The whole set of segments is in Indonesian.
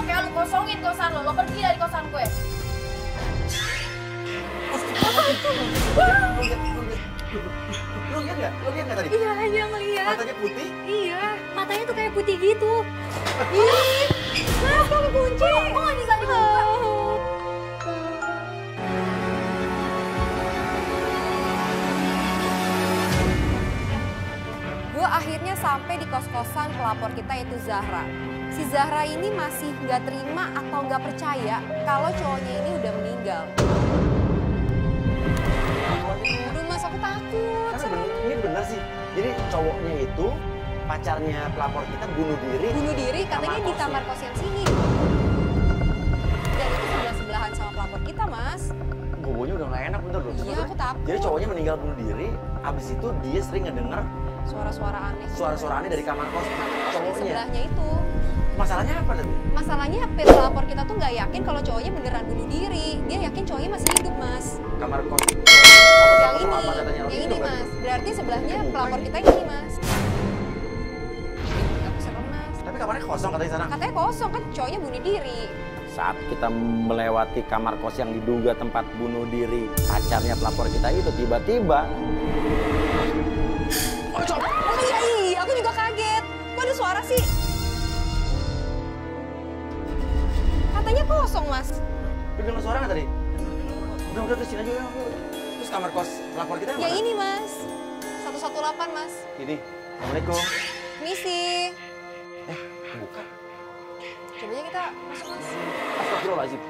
Makanya lu kosongin kosan lo pergi dari kosan gue. Lu lihat nggak? Lu lihat nggak tadi? Iya, dia ngeliat. Matanya putih? Iya, matanya tuh kayak putih gitu. Ih, kenapa kekunci? Kok nggak bisa dibuka? Gue akhirnya sampai di kos-kosan pelapor kita yaitu Zahra. Si Zahra ini masih nggak terima atau nggak percaya kalau cowoknya ini udah meninggal. Aduh mas, aku takut. Ini benar sih. Jadi cowoknya itu pacarnya pelapor kita bunuh diri. Bunuh diri katanya di kamar kos yang sini. Dan itu sebelah-sebelahan sama pelapor kita mas. Bobonya udah nggak enak bener loh. Iya, aku takut. Jadi cowoknya meninggal bunuh diri. Abis itu dia sering ngedenger Suara-suara aneh. suara-suara aneh dari kamar kos cowoknya. Sebelahnya itu. Masalahnya apa tadi? Masalahnya pelapor kita tuh nggak yakin kalau cowoknya beneran bunuh diri. Dia yakin cowoknya masih hidup mas. Kamar kos Yang ini, apa katanya? yang ini Itu kan? mas. Berarti sebelahnya pelapor kita yang ini mas. Aku serem mas. Tapi kamarnya kosong katanya sana. Katanya kosong kan cowoknya bunuh diri. Saat kita melewati kamar kos yang diduga tempat bunuh diri pacarnya pelapor kita itu, tiba-tiba Oh iya, aku juga kaget. Kok ada suara sih? Katanya kosong mas. lu dengar suara nggak tadi? Udah terus sini aja ya. Terus kamar kos pelapor kita Yang mana? ini mas. 118 mas. Ini. Assalamualaikum. Misi. Buka. Coba aja kita masuk mas. Astagfirullahaladzim.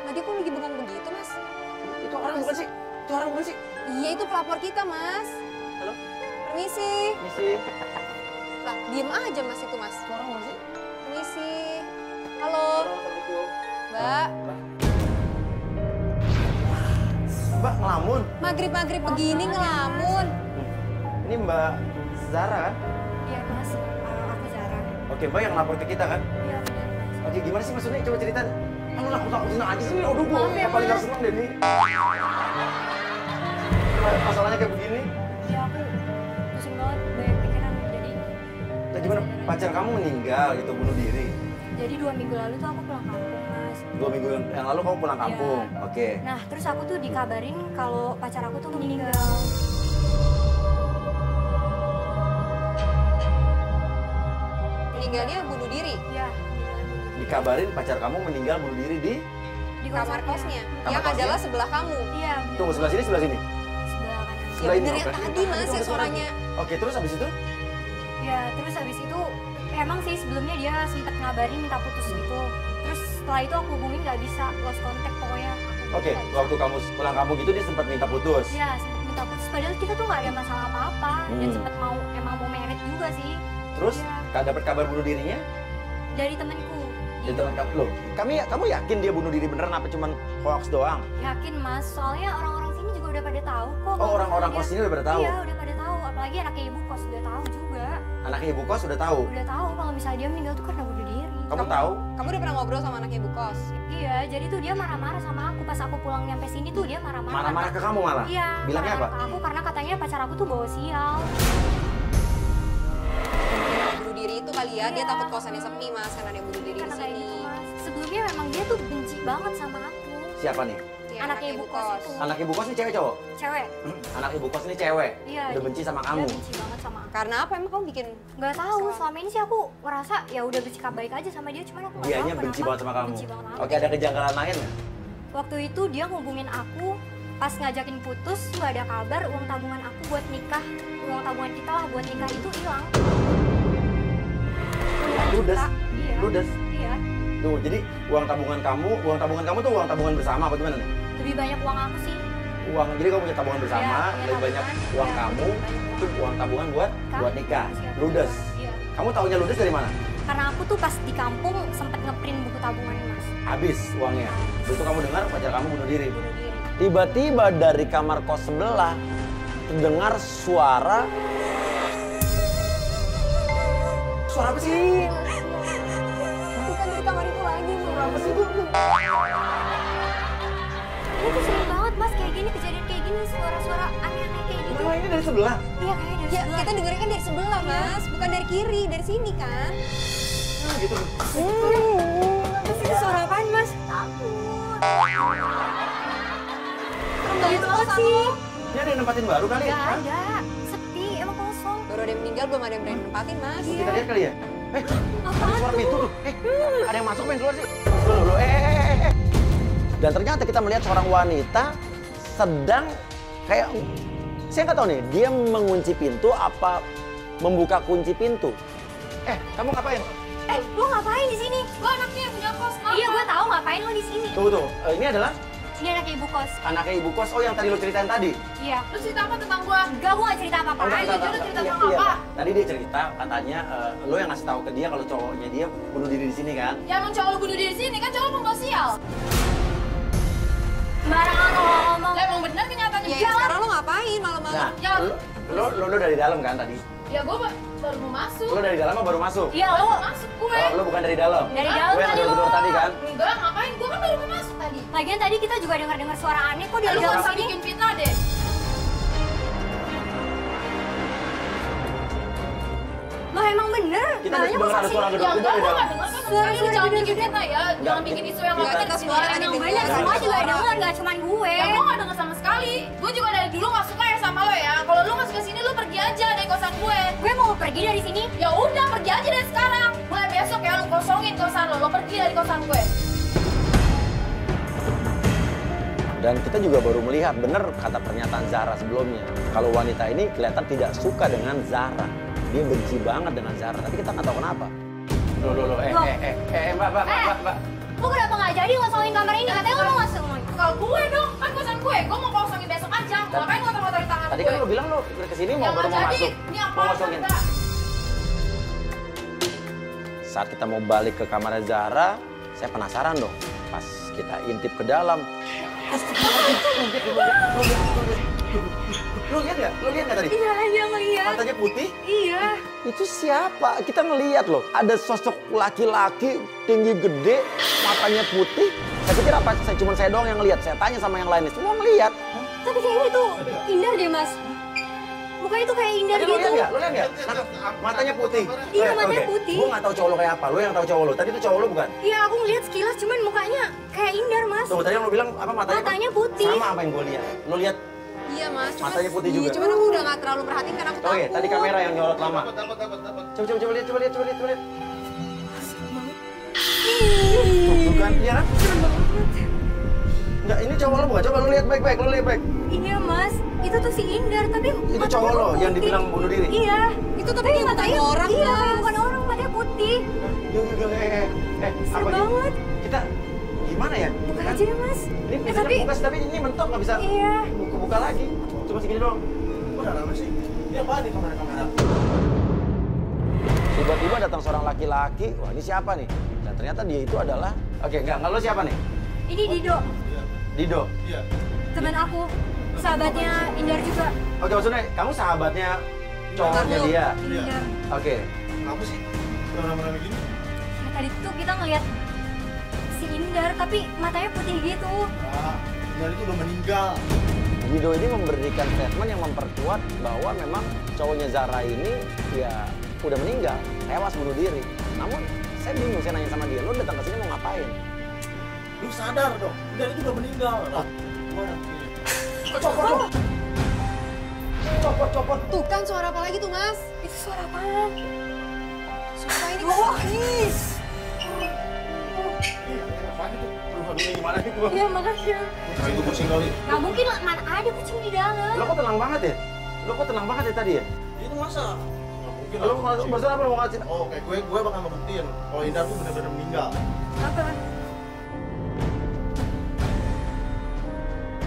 Nah dia kok lagi bengong begitu mas? Itu orang bukan sih? Itu orang bukan sih? Iya itu pelapor kita mas. Halo? Permisi. Misi. Lah diem aja mas itu mas. Itu orang bukan sih? Permisi. Halo. Assalamualaikum. Mbak. Mbak ngelamun. Maghrib-maghrib begini ngelamun. Ini Mbak Zara kan? Iya mas, aku Zara. Oke, Mbak yang lapor ke kita kan? Iya benar mas. Oke, gimana sih maksudnya? Coba cerita. Kamu nakut-nakutin aja sih. Aduh, gue Maaf ya, paling gak Mas. seneng deh nih. Masalahnya kayak begini. Iya aku pusing banget, banyak pikiran jadi. Nah, gimana? Pacar kamu meninggal gitu, bunuh diri. Jadi 2 minggu lalu tuh aku pulang kampung mas. 2 minggu yang lalu kamu pulang kampung. Iya. Oke. Nah terus aku tuh dikabarin kalau pacar aku tuh meninggal. Meninggalnya bunuh diri. Iya. Dikabarin pacar kamu meninggal bunuh diri di Di kamar kosnya. Kamar Yang kosnya? adalah sebelah kamu. Iya. tunggu sebelah sini, sebelah sini. Sebelah kanan. Ya Sebelah ini, bener yang oke. tadi mas yang suaranya. Oke, terus habis itu? Ya terus habis itu emang sih sebelumnya dia sempet ngabarin minta putus gitu. Terus setelah itu aku hubungin nggak bisa, lost contact pokoknya. Aku hubungin Oke, nggak bisa. waktu kamu pulang kampung gitu dia sempat minta putus. Iya sempet minta putus. Padahal kita tuh nggak ada masalah apa-apa dan sempet emang mau merit juga sih. Terus Iya. dapat kabar bunuh dirinya? Dari temenku. Dari teman kamu. Loh, kamu yakin dia bunuh diri beneran apa cuman hoax doang? Yakin mas, soalnya orang-orang sini juga udah pada tahu kok. Oh, kalau orang-orang misalnya kos sini udah pada tahu? Iya udah pada tahu, apalagi anaknya ibu kos udah tahu juga. Anaknya ibu kos udah tahu? Udah tahu kalau misalnya dia meninggal tuh karena bunuh diri. Kamu tahu? Kamu udah pernah ngobrol sama anaknya ibu kos? Iya, jadi tuh dia marah-marah sama aku pas aku pulang nyampe sini tuh dia marah-marah. Marah-marah ke kamu malah? Iya. Bilangnya marah apa? ke aku karena katanya pacar aku tuh bawa sial. Bunuh diri itu kali ya, dia Iya. takut kosannya sepi mas karena dia bunuh diri di Karena kayak sini. gitu mas. Sebelumnya memang dia tuh benci banget sama aku. Siapa nih? Si Anaknya ibu kos itu. Anak ibu kos ini cewek cowok? Cewek. Anak ibu kos ini cewek? Iya. Udah benci sama kamu? Dia benci banget sama aku. Karena apa emang kamu bikin? Nggak tahu, selama ini sih aku merasa ya udah bersikap baik aja sama dia, cuman aku nggak Dianya tahu benci kenapa. banget sama kamu? Benci banget sama Oke, aku. ada kejanggalan lain nggak? Waktu itu dia ngubungin aku, pas ngajakin putus nggak ada kabar, uang tabungan aku buat nikah, uang tabungan kita lah buat nikah itu hilang. Ludes? Iya. Ludes? Iya. Tuh, jadi uang tabungan kamu tuh uang tabungan bersama apa gimana nih? Lebih banyak uang aku sih. Jadi kamu punya tabungan bersama, Iya, punya lebih banyak tabungan. uang Iya, kamu, lebih banyak itu uang tabungan buat nikah. Iya. Ludes. Iya. Kamu taunya ludes dari mana? Karena aku tuh pas di kampung sempet ngeprint buku tabungan mas. Habis uangnya. Begitu kamu dengar pacar kamu bunuh diri. Bunuh diri. Tiba-tiba dari kamar kos sebelah terdengar suara apa sih? Bukan di kamar itu lagi Suara apa sih itu? Ini tuh sering banget mas kayak gini, kejadian kayak gini, suara-suara aneh-aneh kayak gitu. Lumayan Ini dari sebelah. Iya kayaknya dari Ya, sebelah. kita dengerin kan dari sebelah, Mas. Bukan dari kiri, dari sini kan. Gitu. Mas, itu suara apaan, Mas? Takut. Serem Itu banget apa Mas. sih? Ini ada yang nempatin baru kali ya? Gak Hah? ada. Sepi, emang kosong. Baru ada yang meninggal, belum ada yang berani nempatin, Mas. Iya. Kita lihat kali ya? Apaan Ada suara tuh? pintu tuh. Ada yang masuk pengen keluar sih. Loh, Dan ternyata kita melihat seorang wanita sedang kayak, saya nggak tahu nih, dia mengunci pintu apa membuka kunci pintu. Kamu ngapain? Lo ngapain di sini? Gue anaknya yang punya kos, kenapa? Iya, gue tahu ngapain lo di sini. Tunggu. Ini adalah Ini anak ibu kos. anaknya ibu kos. Oh, yang tadi lo ceritain tadi. Iya. Lu cerita apa tentang gue? Enggak, gue gak cerita apa-apa. Enggak, Ayo, enggak, lu enggak. cerita Iya, tentang iya. apa? Tadi dia cerita katanya lo yang ngasih tahu ke dia kalau cowoknya dia bunuh diri di sini kan? Ya emang cowok lu bunuh diri di sini kan cowok pembawa sial. Sembarangan lo ngomong. Lah emang bener kenyataannya. Ya, sekarang lo ngapain malam-malam? Nah, Ya. lo dari dalam kan tadi? Ya gue baru mau masuk. Lo dari dalam apa baru masuk? Iya, Lo lo mau masuk gue. Oh, lo bukan dari dalam? dari Hah? dalam Gue yang tadi lo. gedor tadi kan? Enggak, ngapain? Gue kan baru mau masuk tadi. Lagian tadi kita juga dengar suara aneh kok dari Lu gak dalam usah sini. bikin fitnah deh. Lah emang bener. Kita Makanya dengar masa ada sih? suara Ya gedor-gedor enggak, di gue dalam. gak denger sama sekali. Lu jangan bikin fitnah ya. Jangan bikin isu yang Enggak, gak kita bener semua sini. ada Emang di bener, luar. semua juga Suara. dengar, gak cuma gue. Ya gue gak denger sama sekali. Gue juga dari dulu gak suka ya sama lo ya. Kalau lu gak suka sini, lu pergi aja dari kosan gue. Gue mau pergi dari sini. Ya udah, pergi aja dari sekarang. Mulai besok ya lu kosongin kosan lo. Lo pergi dari kosan gue. Dan kita juga baru melihat benar kata pernyataan Zahra sebelumnya. Kalau wanita ini kelihatan tidak suka dengan Zahra. Dia benci banget dengan Zahra, tapi kita nggak tahu kenapa. Loh, mbak. Lu kenapa gak jadi ngosongin kamar ini? Katanya lo mau masuk. Kalau gue dong, kan kosan gue. Gue mau kosongin besok aja. Mau ngapain ngotor-ngotorin tangan Tadi gue? kan lo bilang lo kesini Ya mau baru nggak mau jadi. masuk, Ini apa? mau ngosongin. Saat kita mau balik ke kamarnya Zahra, saya penasaran dong. Pas kita intip ke dalam, Lo lihat nggak tadi? Iya, aja ngeliat. Matanya putih? Iya. Itu siapa? Kita ngelihat loh. Ada sosok laki-laki tinggi gede, matanya putih. Saya pikir apa? Cuma saya doang yang ngelihat. Saya tanya sama yang lainnya, semua ngelihat. Tapi kayaknya itu Indar deh, Mas. Mukanya tuh kayak Indar Tadi lo gitu. lihat nggak? Lo lihat nggak? Matanya putih. Iya, matanya putih. Gue nggak tahu cowok lo kayak apa. Lo yang tahu cowok lo. Tadi itu cowok lo bukan? Iya, aku ngeliat sekilas, cuman mukanya kayak Indar, Mas. Tuh, tadi yang lo bilang apa matanya? Matanya putih. Sama apa yang gue lihat. Lo lihat? Iya, Mas. Matanya putih juga. Cuman aku udah gak terlalu perhatiin karena aku takut. Oke, tadi kamera yang nyorot lama. Coba lihat. Tuh kan, iya kan? Enggak, ini cowok lo bukan? Coba lo lihat baik-baik, Iya, Mas. Itu tuh si Indar, tapi Itu matanya cowok lo tuh yang putih. dibilang bunuh diri? Iya. Itu tapi bukan matanya orang, Iya, Mas. bukan orang, matanya putih. apa Serem ini? banget. Kita gimana ya? Buka Kan? aja deh, Mas. Ini bisa tapi buka, tapi ini mentok nggak bisa Iya. buka lagi. Cuma segini doang. Udah lama sih. Ini apaan nih kamera-kamera? Tiba-tiba datang seorang laki-laki. Wah, ini siapa nih? Dan ternyata dia itu adalah... Oke, enggak lo siapa nih? ini Dido, Dido. Iya. teman aku. Sahabatnya Indar juga. Oke, maksudnya kamu sahabatnya cowoknya dia. Iya. Indar. Oke. Kenapa sih? Udah lama-lama gini? Nah, tadi tuh kita ngeliat si Indar, tapi matanya putih gitu. Ah, dan itu udah meninggal. Dido ini memberikan statement yang memperkuat bahwa memang cowoknya Zahra ini ya udah meninggal, tewas bunuh diri. Namun saya bingung, saya nanya sama dia, lo datang ke sini mau ngapain? Lu sadar dong, dan itu udah meninggal. Copot. Tuh kan suara apa lagi tuh, Mas? Itu suara apaan? Suara ini kan. Apaan itu? Aduh, gimana nih gua? Iya, makasih. Nah, itu kucing kali. Nggak mungkin lah, mana ada kucing di dalam. Lo kok tenang banget ya? Lo kok tenang banget ya tadi ya? Itu masa? Nggak mungkin Lo maksudnya apa lo mau ngasih? Oh, oke, gue bakal ngebuktiin kalau Indar tuh benar-benar meninggal. Apa?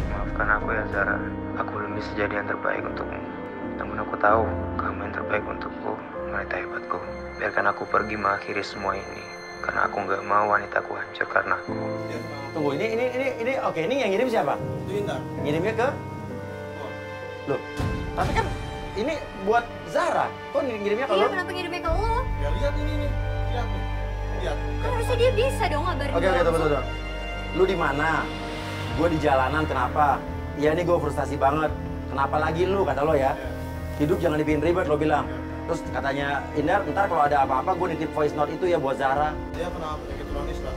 Maafkan aku ya Zara, aku belum bisa jadi yang terbaik untukmu. Namun aku tahu kamu yang terbaik untukku, wanita hebatku. Biarkan aku pergi mengakhiri semua ini, karena aku nggak mau wanitaku hancur karena aku. Iya. Tunggu, ini oke, ini yang ngirim siapa? Itu Indar. Ngirimnya ke? Loh, tapi kan ini buat Zahra. Kok ngirimnya ke Iya, lo? kenapa ngirimnya ke lo? Ya lihat ini nih. Lihat nih. Lihat. Kan harusnya dia bisa dong ngabarin Oke, gue tunggu. langsung. Lu di mana? Gue di jalanan, kenapa? Ya ini gue frustasi banget. Kenapa lagi lu, kata lo ya? Hidup jangan dibikin ribet, lo bilang. Terus katanya Indar, ntar kalau ada apa-apa gue nitip voice note itu ya buat Zahra. Dia kena penyakit kronis lah.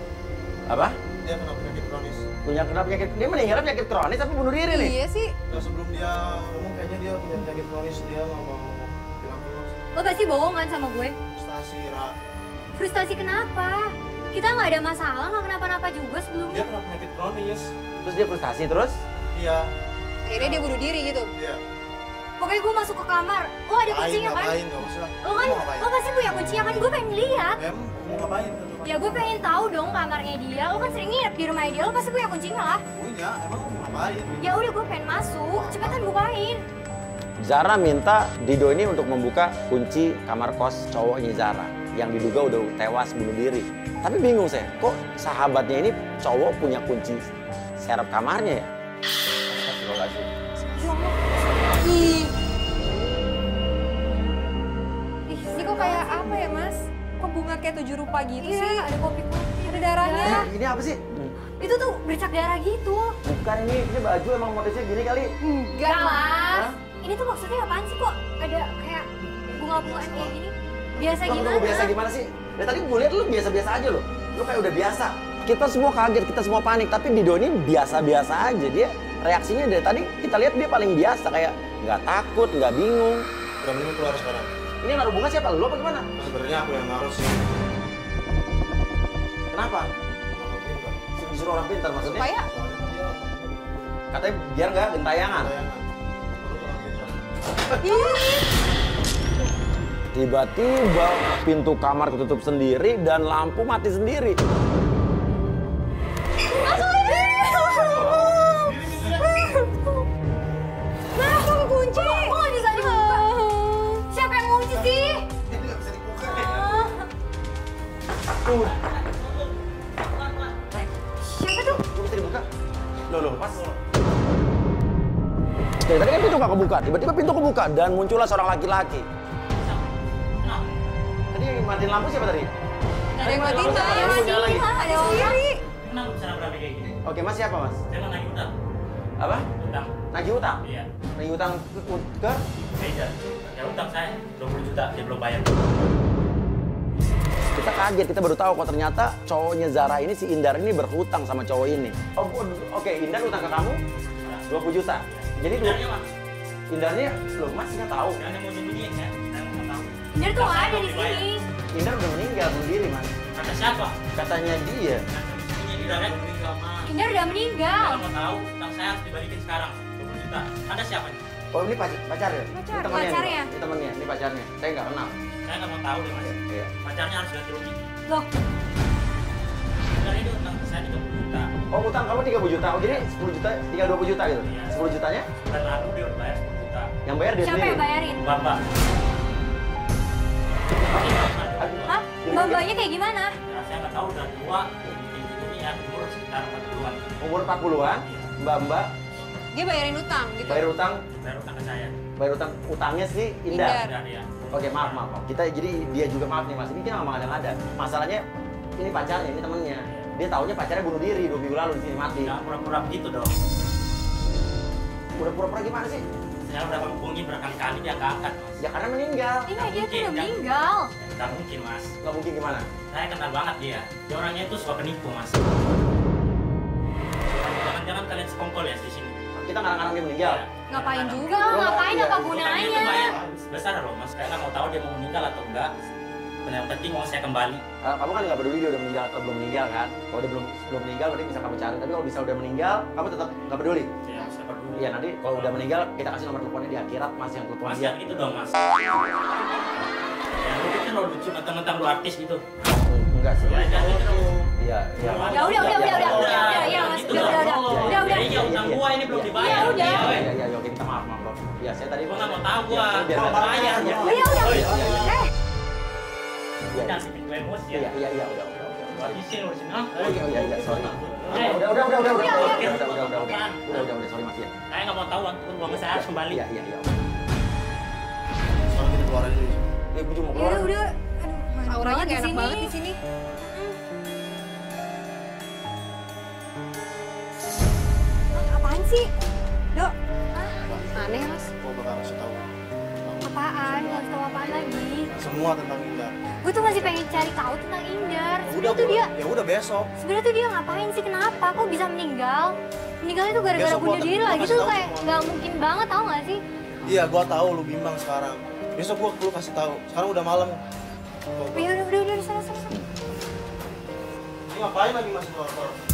Apa? Dia kena penyakit kronis. Kena penyakit, dia meninggal penyakit kronis tapi bunuh diri nih. Iya sih. Nah, sebelum dia ngomong kayaknya dia punya penyakit kronis, dia nggak mau bilang ke lo. Lo pasti bohong kan sama gue? Frustasi, Ra. Frustasi kenapa? Kita nggak ada masalah, nggak kenapa-napa juga Dia sebelumnya. kena penyakit kronis. Terus dia frustasi terus. Iya. Akhirnya dia bunuh diri gitu. Iya. Pokoknya gue masuk ke kamar, lo ada kuncinya kan? Ngapain, nggak usah. Lo kan, Mau ngapain? lo pasti punya kuncinya kan? Gue pengen lihat. Em, mau ngapain? Ya gue pengen tahu dong kamarnya dia. Lo kan sering nginep di rumahnya dia, lo pasti punya kuncinya lah. Punya, emang mau ngapain? Ya udah gue pengen masuk, cepetan bukain. Zahra minta Dido ini untuk membuka kunci kamar kos cowoknya Zahra yang diduga udah tewas bunuh diri. Tapi bingung saya, kok sahabatnya ini cowok punya kunci serep kamarnya ya? Astagfirullahaladzim. Ih. Ih, ini kok kayak apa ya, Mas? Kok bunga kayak 7 rupa gitu Iya, sih? ada kopi-kopi. Ada darahnya. Ini apa sih? Itu tuh bercak darah gitu. Bukan ini baju emang motifnya gini kali. Enggak lah. Ini tuh maksudnya apaan sih kok? Ada kayak bunga-bungaan kayak gini. Biasa Lo gimana? biasa gimana sih? Dari tadi gue lihat lu biasa-biasa aja lo. Lu kayak udah biasa. Kita semua kaget, kita semua panik. Tapi Dido ini biasa-biasa aja. Dia reaksinya dari tadi kita lihat dia paling biasa. Kayak nggak takut, nggak bingung. Udah mending keluar sekarang. Ini naruh bunga siapa? Lu apa gimana? Sebenarnya aku yang naruh sih. Kenapa? Disuruh orang pintar maksudnya? Supaya Soalnya kan dia Katanya biar nggak gentayangan. tayangan. Tiba-tiba pintu kamar ketutup sendiri dan lampu mati sendiri. Nah, kok kunci? Kok nggak bisa dibuka? Siapa yang ngunci sih? Ini nggak bisa dibuka. Siapa tuh? Kok bisa dibuka? Loh, pas. Dari tadi kan pintu nggak kebuka, tiba-tiba pintu kebuka dan muncullah seorang laki-laki. Tadi yang matiin lampu siapa tadi? ada yang matiin, Lampu siapa? ada yang Lampu nyala lagi. Ada orang. Kenapa bisa nabrak kayak gini? Oke, Mas siapa, Mas? Saya mau nagih utang. Apa? Utang. Nagih utang? Iya. Nagih utang ke? Beda. Ya utang saya 20 juta dia belum bayar. Kita kaget, kita baru tahu kok ternyata cowoknya Zahra ini, si Indar ini berhutang sama cowok ini. Oh, oke, Indar utang ke kamu 20 juta. Jadi Benarnya mas. Indarnya, loh Mas nggak tahu. Jangan mau nyembunyiin ya. Saya mau tahu. Dia tuh nggak ada di Saya sini. Indar udah meninggal bunuh diri, Mas. Kata siapa? Katanya dia. Ini di dalam meninggal mas. Indar udah meninggal. Saya mau tahu utang saya harus dibalikin sekarang 20 juta. Ada siapa nih? Oh, ini pacar ya? Pacar, Ini temannya. pacarnya. Ini temannya, ini pacarnya. Saya nggak kenal. Saya nggak mau tahu deh mas. Iya. Pacarnya harus ganti rugi. Loh, Dan ini utang saya 30 juta. Oh, utang kamu 30 juta. Oh, jadi 10 juta, tinggal 20 juta gitu. Iya. 10 jutanya Dan lalu dia udah bayar 10 juta. yang bayar dia siapa sendiri. yang bayarin? Bapak. Hah? Mbak-mbaknya kayak gimana? Ya, saya nggak tahu udah tua. Ini ya umur sekitar 40-an. Umur 40-an, Mbak-mbak dia bayarin utang gitu. bayar utang, Bayar utang ke saya. bayar utang utangnya si Indar. Indar. Dan ya. Oke, maaf. Kita jadi dia juga maaf nih Mas. Ini kita nggak mengada-ngada. Masalahnya ini pacarnya, ini temennya. Dia taunya pacarnya bunuh diri 2 minggu lalu di sini mati. Jangan pura-pura begitu dong. Udah pura-pura gimana sih? Saya udah menghubungi berkali-kali dia nggak angkat mas. Ya karena meninggal. Iya, dia tuh mungkin, udah kan? meninggal. Nggak mungkin mas. Nggak mungkin gimana? Saya kenal banget dia. Dia orangnya itu suka penipu mas. Jangan-jangan kalian sekongkol ya di sini. Kita ngarang-ngarang dia meninggal. Ngapain juga? Enggak, ngapain Iya. apa Utangnya itu gunanya? bayar besar loh mas. Saya nggak mau tahu dia mau meninggal atau enggak. Yang penting mau saya kembali. Kamu kan nggak peduli dia udah meninggal atau belum meninggal kan? Kalau dia belum meninggal berarti bisa kamu cari. Tapi kalau bisa udah meninggal, kamu tetap nggak peduli. Ya, saya peduli. Iya nanti kalau udah meninggal kita kasih nomor teleponnya di akhirat Mas yang telepon Mas dia. jangan gitu dong mas. Ya lu pikir lo lucu mentang-mentang lu artis gitu. Enggak sih. Ya jangan gitu dong. Iya. Ya udah, ya Mas, Gitu udah, dong. udah. Ya iya utang gua ini belum dibayar. Ya udah. Iya, oke kita maaf bro. Iya saya tadi. Gua nggak mau tahu gua. Ya, biar Mau nggak bayar. tahu. Ya udah. Iya. Jangan bikin gue emosi ya. Iya, udah. Gua habisin lu sini. Hah? Oh iya, sorry. Eh, Udah, sorry Mas ya. Saya nggak mau tahu uang saya harus kembali. Iya. Soalnya kita keluar aja dari sini. Ya gue cuma Ya keluar. udah. Aduh, Auranya di gak enak sini. banget di sini. Apaan sih? Dok, Aneh mas. Gua bakal kasih tahu. Kamu apaan? Mau ngasih tahu apaan lagi? Semua tentang Indar. Gue tuh masih pengen cari tahu tentang Indar. Ya Sebenarnya tuh dia, ya udah besok. sebenarnya tuh dia ngapain sih? Kenapa? Kok bisa meninggal? Meninggalnya tuh gara-gara Besok bunuh gua- diri gua lah kasih gitu tahu kayak semua. nggak mungkin banget, tau nggak sih? Iya, gua tahu lu bimbang sekarang. Besok lu kasih tahu. Sekarang udah malam. Ya udah sana. Ini ngapain lagi masuk motor?